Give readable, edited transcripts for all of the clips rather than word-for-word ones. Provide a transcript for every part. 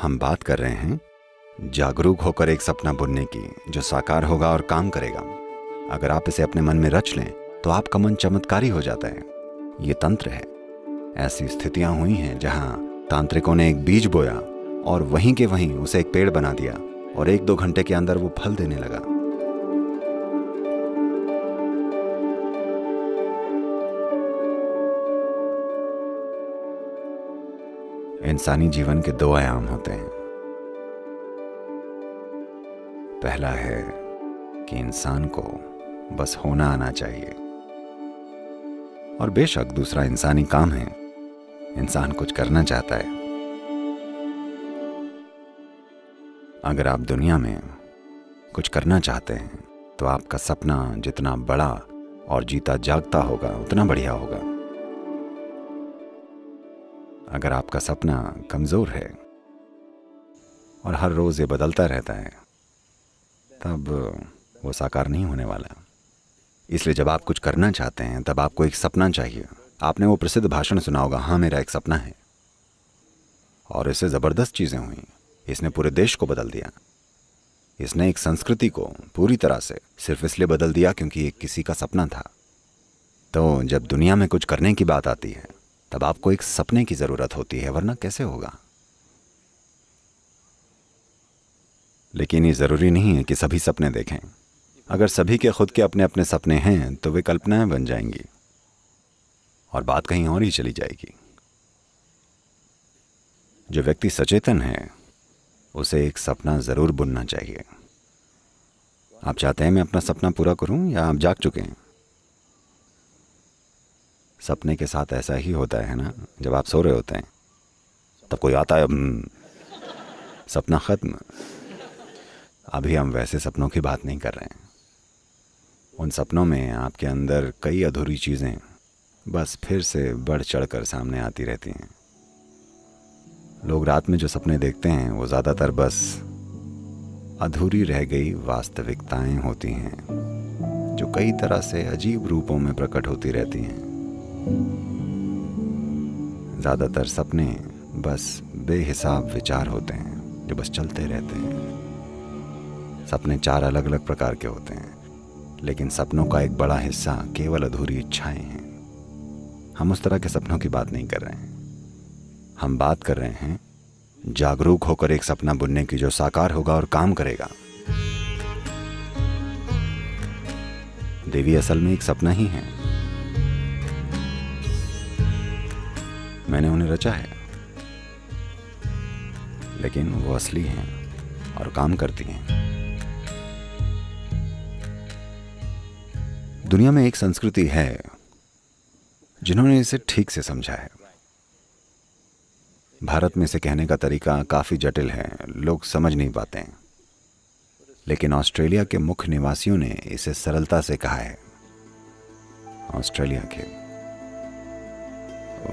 हम बात कर रहे हैं जागरूक होकर एक सपना बुनने की जो साकार होगा और काम करेगा। अगर आप इसे अपने मन में रच लें तो आपका मन चमत्कारी हो जाता है। ये तंत्र है। ऐसी स्थितियां हुई हैं जहां तांत्रिकों ने एक बीज बोया और वहीं के वहीं उसे एक पेड़ बना दिया और 1-2 घंटे के अंदर वो फल देने लगा। इंसानी जीवन के 2 आयाम होते हैं। पहला है कि इंसान को बस होना आना चाहिए, और बेशक दूसरा इंसानी काम है, इंसान कुछ करना चाहता है। अगर आप दुनिया में कुछ करना चाहते हैं तो आपका सपना जितना बड़ा और जीता जागता होगा उतना बढ़िया होगा। अगर आपका सपना कमजोर है और हर रोज ये बदलता रहता है तब वो साकार नहीं होने वाला। इसलिए जब आप कुछ करना चाहते हैं तब आपको एक सपना चाहिए। आपने वो प्रसिद्ध भाषण सुना होगा, हाँ मेरा एक सपना है, और इससे जबरदस्त चीजें हुई। इसने पूरे देश को बदल दिया। इसने एक संस्कृति को पूरी तरह से सिर्फ इसलिए बदल दिया क्योंकि ये किसी का सपना था। तो जब दुनिया में कुछ करने की बात आती है तब आपको एक सपने की जरूरत होती है, वरना कैसे होगा। लेकिन ये जरूरी नहीं है कि सभी सपने देखें। अगर सभी के खुद के अपने अपने सपने हैं तो वे कल्पनाएं बन जाएंगी और बात कहीं और ही चली जाएगी। जो व्यक्ति सचेतन है उसे एक सपना जरूर बुनना चाहिए। आप चाहते हैं मैं अपना सपना पूरा करूं या आप जाग चुके हैं? सपने के साथ ऐसा ही होता है ना, जब आप सो रहे होते हैं तब कोई आता है, सपना खत्म। अभी हम वैसे सपनों की बात नहीं कर रहे हैं। उन सपनों में आपके अंदर कई अधूरी चीजें बस फिर से बढ़ चढ़कर सामने आती रहती हैं। लोग रात में जो सपने देखते हैं वो ज्यादातर बस अधूरी रह गई वास्तविकताएं होती हैं जो कई तरह से अजीब रूपों में प्रकट होती रहती हैं। ज्यादातर सपने बस बेहिसाब विचार होते हैं जो बस चलते रहते हैं। सपने 4 अलग अलग प्रकार के होते हैं, लेकिन सपनों का एक बड़ा हिस्सा केवल अधूरी इच्छाएं हैं। हम उस तरह के सपनों की बात नहीं कर रहे हैं। हम बात कर रहे हैं जागरूक होकर एक सपना बुनने की जो साकार होगा और काम करेगा। देवी असल में एक सपना ही है। मैंने उन्हें रचा है, लेकिन वो असली हैं और काम करती हैं। दुनिया में एक संस्कृति है जिन्होंने इसे ठीक से समझा है। भारत में इसे कहने का तरीका काफी जटिल है, लोग समझ नहीं पाते हैं। लेकिन ऑस्ट्रेलिया के मुख्य निवासियों ने इसे सरलता से कहा है। ऑस्ट्रेलिया के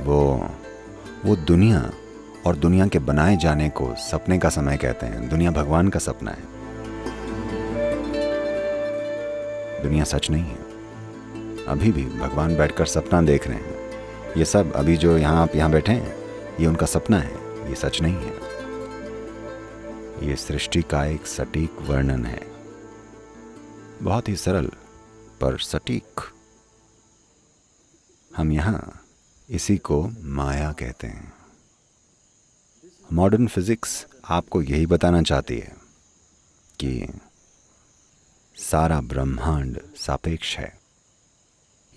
वो दुनिया और दुनिया के बनाए जाने को सपने का समय कहते हैं। दुनिया भगवान का सपना है। दुनिया सच नहीं है। अभी भी भगवान बैठकर सपना देख रहे हैं। ये सब अभी जो आप यहाँ बैठे हैं ये उनका सपना है, ये सच नहीं है। ये सृष्टि का एक सटीक वर्णन है, बहुत ही सरल पर सटीक। हम यहाँ इसी को माया कहते हैं। मॉडर्न फिजिक्स आपको यही बताना चाहती है कि सारा ब्रह्मांड सापेक्ष है।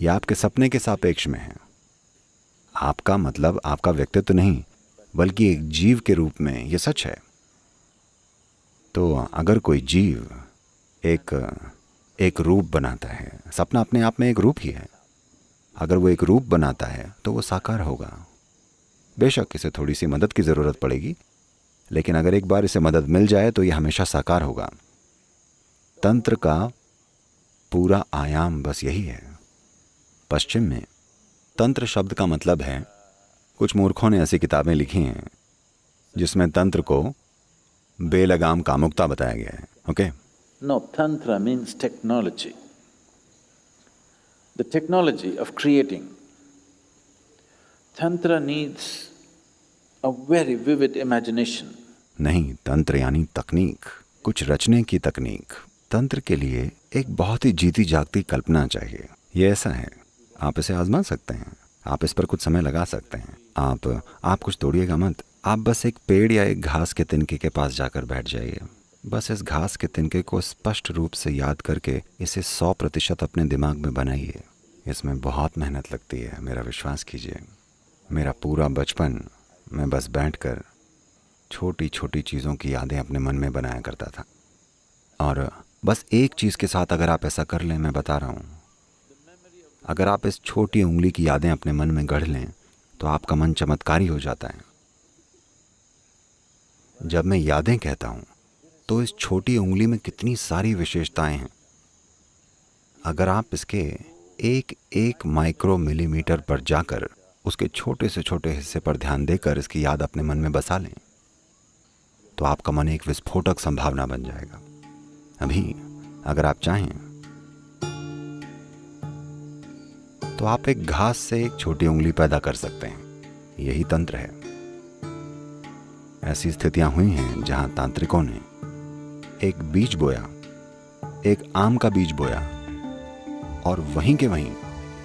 यह आपके सपने के सापेक्ष में है। आपका मतलब आपका व्यक्तित्व नहीं, बल्कि एक जीव के रूप में यह सच है। तो अगर कोई जीव एक रूप बनाता है, सपना अपने आप में एक रूप ही है। अगर वो एक रूप बनाता है तो वो साकार होगा। बेशक इसे थोड़ी सी मदद की जरूरत पड़ेगी, लेकिन अगर एक बार इसे मदद मिल जाए तो यह हमेशा साकार होगा। तंत्र का पूरा आयाम बस यही है। पश्चिम में तंत्र शब्द का मतलब है, कुछ मूर्खों ने ऐसी किताबें लिखी हैं जिसमें तंत्र को बेलगाम कामुकता बताया गया है। Okay? No, Tantra means technology. The technology of creating. Tantra needs a very vivid imagination. नहीं, तंत्र यानी तकनीक, कुछ रचने की तकनीक। तंत्र के लिए एक बहुत ही जीती जागती कल्पना चाहिए। ये ऐसा है, आप इसे आजमा सकते हैं, आप इस पर कुछ समय लगा सकते हैं। आप कुछ तोड़िएगा मत, आप बस एक पेड़ या एक घास के तिनके के पास जाकर बैठ जाइए। बस इस घास के तिनके को स्पष्ट रूप से याद करके इसे 100% अपने दिमाग में बनाइए। इसमें बहुत मेहनत लगती है, मेरा विश्वास कीजिए। मेरा पूरा बचपन मैं बस बैठकर छोटी छोटी चीज़ों की यादें अपने मन में बनाया करता था। और बस एक चीज़ के साथ अगर आप ऐसा कर लें, मैं बता रहा हूँ, अगर आप इस छोटी उंगली की यादें अपने मन में गढ़ लें तो आपका मन चमत्कारी हो जाता है। जब मैं यादें कहता हूँ तो इस छोटी उंगली में कितनी सारी विशेषताएं हैं। अगर आप इसके एक एक माइक्रो मिलीमीटर पर जाकर उसके छोटे से छोटे हिस्से पर ध्यान देकर इसकी याद अपने मन में बसा लें तो आपका मन एक विस्फोटक संभावना बन जाएगा। अभी अगर आप चाहें तो आप एक घास से एक छोटी उंगली पैदा कर सकते हैं। यही तंत्र है। ऐसी स्थितियां हुई हैं जहां तांत्रिकों ने एक बीज बोया, एक आम का बीज बोया और वहीं के वहीं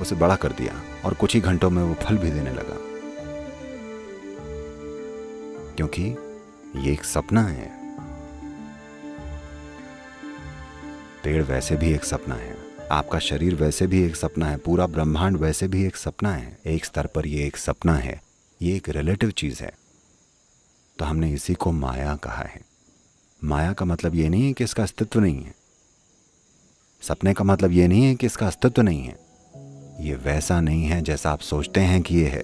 उसे बड़ा कर दिया और कुछ ही घंटों में वो फल भी देने लगा, क्योंकि ये एक सपना है। पेड़ वैसे भी एक सपना है, आपका शरीर वैसे भी एक सपना है, पूरा ब्रह्मांड वैसे भी एक सपना है। एक स्तर पर ये एक सपना है, ये एक रिलेटिव चीज है। तो हमने इसी को माया कहा है। माया का मतलब ये नहीं है कि इसका अस्तित्व नहीं है। सपने का मतलब ये नहीं है कि इसका अस्तित्व नहीं है। ये वैसा नहीं है जैसा आप सोचते हैं कि ये है।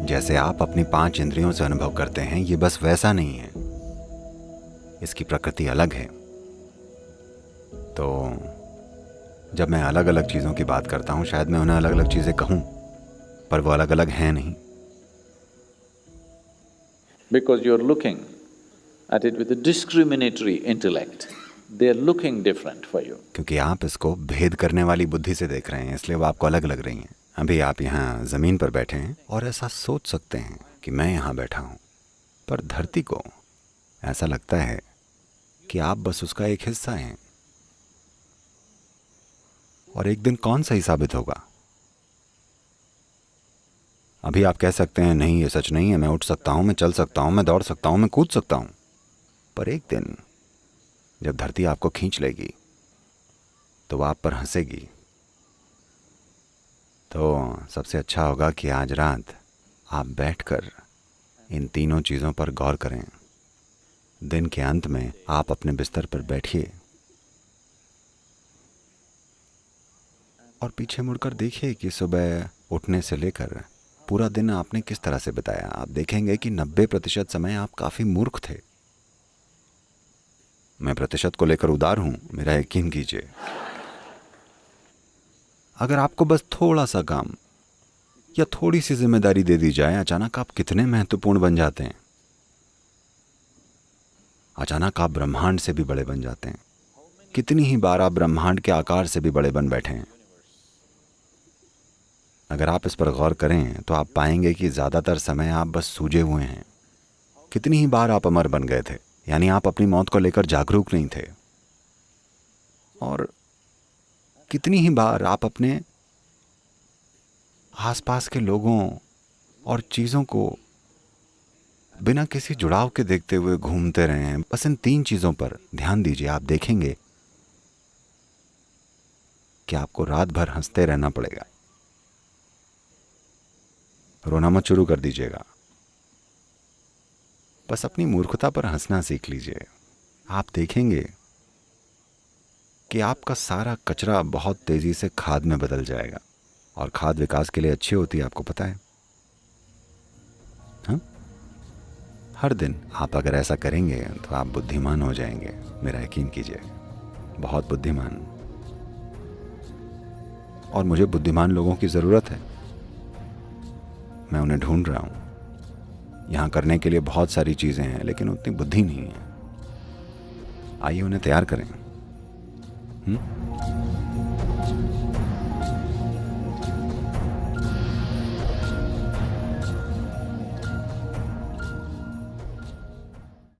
जैसे आप अपनी 5 इंद्रियों से अनुभव करते हैं, ये बस वैसा नहीं है। इसकी प्रकृति अलग है। तो जब मैं अलग अलग चीज़ों की बात करता हूँ, शायद मैं उन्हें अलग अलग चीज़ें कहूँ, पर वो अलग अलग हैं नहीं। Because you're looking at it with a discriminatory intellect, they're looking different for you. क्योंकि आप इसको भेद करने वाली बुद्धि से देख रहे हैं, इसलिए वो आपको अलग लग रही हैं। अभी आप यहाँ ज़मीन पर बैठे हैं और ऐसा सोच सकते हैं कि मैं यहाँ बैठा हूँ, पर धरती को ऐसा लगता है कि आप बस उसका एक हिस्सा हैं। और एक दिन कौन सही साबित होगा? अभी आप कह सकते हैं नहीं, ये सच नहीं है, मैं उठ सकता हूँ, मैं चल सकता हूँ, मैं दौड़ सकता हूँ, मैं कूद सकता हूँ। पर एक दिन जब धरती आपको खींच लेगी तो वो आप पर हंसेगी। तो सबसे अच्छा होगा कि आज रात आप बैठकर इन तीनों चीज़ों पर गौर करें। दिन के अंत में आप अपने बिस्तर पर बैठिए और पीछे मुड़कर देखिए कि सुबह उठने से लेकर पूरा दिन आपने किस तरह से बिताया। आप देखेंगे कि 90% समय आप काफ़ी मूर्ख थे। मैं प्रतिशत को लेकर उदार हूं, मेरा यकीन कीजिए। अगर आपको बस थोड़ा सा काम या थोड़ी सी जिम्मेदारी दे दी जाए, अचानक आप कितने महत्वपूर्ण बन जाते हैं। अचानक आप ब्रह्मांड से भी बड़े बन जाते हैं। कितनी ही बार आप ब्रह्मांड के आकार से भी बड़े बन बैठे हैं। अगर आप इस पर गौर करें तो आप पाएंगे कि ज़्यादातर समय आप बस सूझे हुए हैं। कितनी ही बार आप अमर बन गए थे, यानी आप अपनी मौत को लेकर जागरूक नहीं थे। और कितनी ही बार आप अपने आसपास के लोगों और चीज़ों को बिना किसी जुड़ाव के देखते हुए घूमते रहे हैं। बस इन 3 चीज़ों पर ध्यान दीजिए, आप देखेंगे कि आपको रात भर हंसते रहना पड़ेगा। रोना मत शुरू कर दीजिएगा, बस अपनी मूर्खता पर हंसना सीख लीजिए। आप देखेंगे कि आपका सारा कचरा बहुत तेजी से खाद में बदल जाएगा। और खाद विकास के लिए अच्छी होती है, आपको पता है। हाँ, हर दिन आप अगर ऐसा करेंगे तो आप बुद्धिमान हो जाएंगे, मेरा यकीन कीजिए, बहुत बुद्धिमान। और मुझे बुद्धिमान लोगों की ज़रूरत है, मैं उन्हें ढूंढ रहा हूँ। यहाँ करने के लिए बहुत सारी चीज़ें हैं, लेकिन उतनी बुद्धि नहीं है। आइए उन्हें तैयार करें।